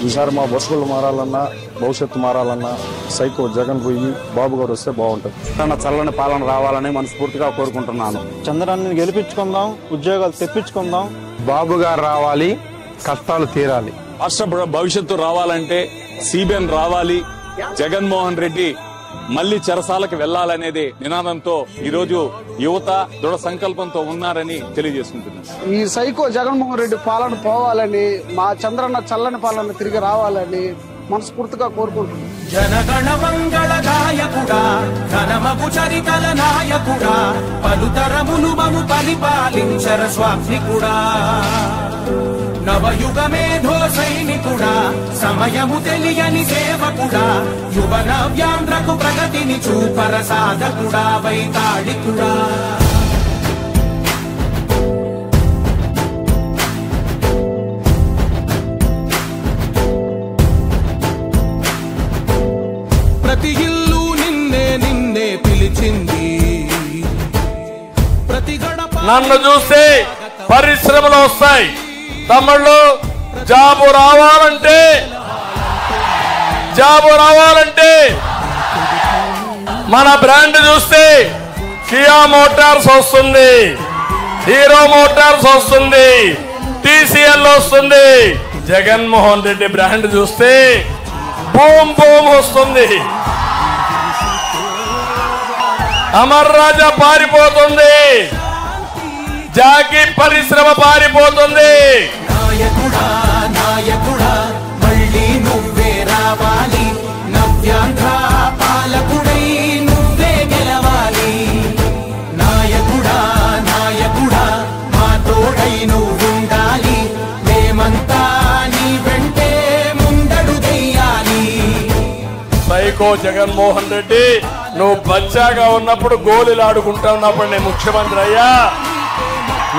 ఈసారి మా బస్సులు మారాలన్నా భవిష్యత్తు మారాలన్నా సైకో జగన్ పోయి బాబు గారు వస్తే బాగుంటుంది. చల్లని పాలన రావాలని మనస్ఫూర్తిగా కోరుకుంటున్నాను. చంద్రాన్ని గెలిపించుకుందాం, ఉద్యోగాలు తెప్పించుకుందాం. బాబు గారు రావాలి, కష్టాలు తీరాలి. రాష్ట్ర భవిష్యత్తు రావాలంటే సిబిఎన్ రావాలి, జగన్మోహన్ రెడ్డి మళ్లీ చెరసాలకు వెళ్లాలనేది నినాదంతో ఈ రోజు యువత దృఢ సంకల్పంతో ఉన్నారని తెలియజేసుకుంటున్నారు. ఈ సైకో జగన్మోహన్ రెడ్డి పాలన పోవాలని, మా చంద్రన్న చల్లని పాలన తిరిగి రావాలని మనస్ఫూర్తిగా కోరుకుంటున్నాం. జనగణ మంగళ గాయకుడా, ఘనమగు చరితల నాయకుడా, పలుతరములు మము పరిపాలించర స్వామికుడా, నవయుగ మేధో సైనికుడా, సమయము తెలియని సేవకుడా, యువ నవ్యాంధ్రకు ప్రగతిని చూపర సాధకుడా, వైతాళికుడా. ప్రతి ఇల్లు నిన్నే నిన్నే పిలిచింది, ప్రతి గడప నన్ను చూస్తే పరిశ్రమలు వస్తాయి. తమ్ముళ్ళు జాబు రావాలంటే మన బ్రాండ్ చూస్తే కియా మోటార్స్ వస్తుంది, హీరో మోటార్స్ వస్తుంది, టీసీఎల్ వస్తుంది. జగన్మోహన్ రెడ్డి బ్రాండ్ చూస్తే బూమ్ బూమ్ వస్తుంది. అమర్ రాజా పారిపోతుంది, జాకీ పరిశ్రమ పారిపోతుంది. నాయకుడా నాయకుడా మళ్ళీ నువ్వే రావాలి, నవ్యాంధ్ర పాలకుడై నువ్వే గెలవాలి. నాయకుడా నాయకుడా మా తోడై నువ్వుండాలి, మేమంతా నీ వెంటే ముందడుగెయ్యాలి. సైకో జగన్మోహన్ రెడ్డి, నువ్వు బచ్చాగా ఉన్నప్పుడు గోళీలు ఆడుకుంటా ఉన్నప్పుడు నేను ముఖ్యమంత్రి అయ్యా,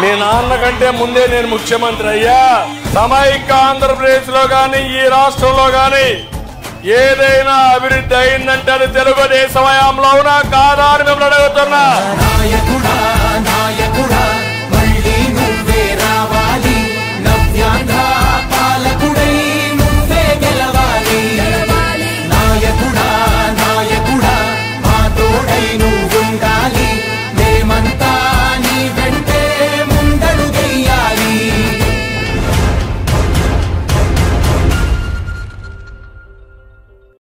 మీ నాన్న కంటే ముందే నేను ముఖ్యమంత్రి అయ్యా. సమైక్య ఆంధ్రప్రదేశ్ లో గాని ఈ రాష్ట్రంలో గాని ఏదైనా అభివృద్ధి అయిందంటే అది తెలుగుదేశం హయాంలో కాదా అని మిమ్మల్ని అడుగుతున్నా.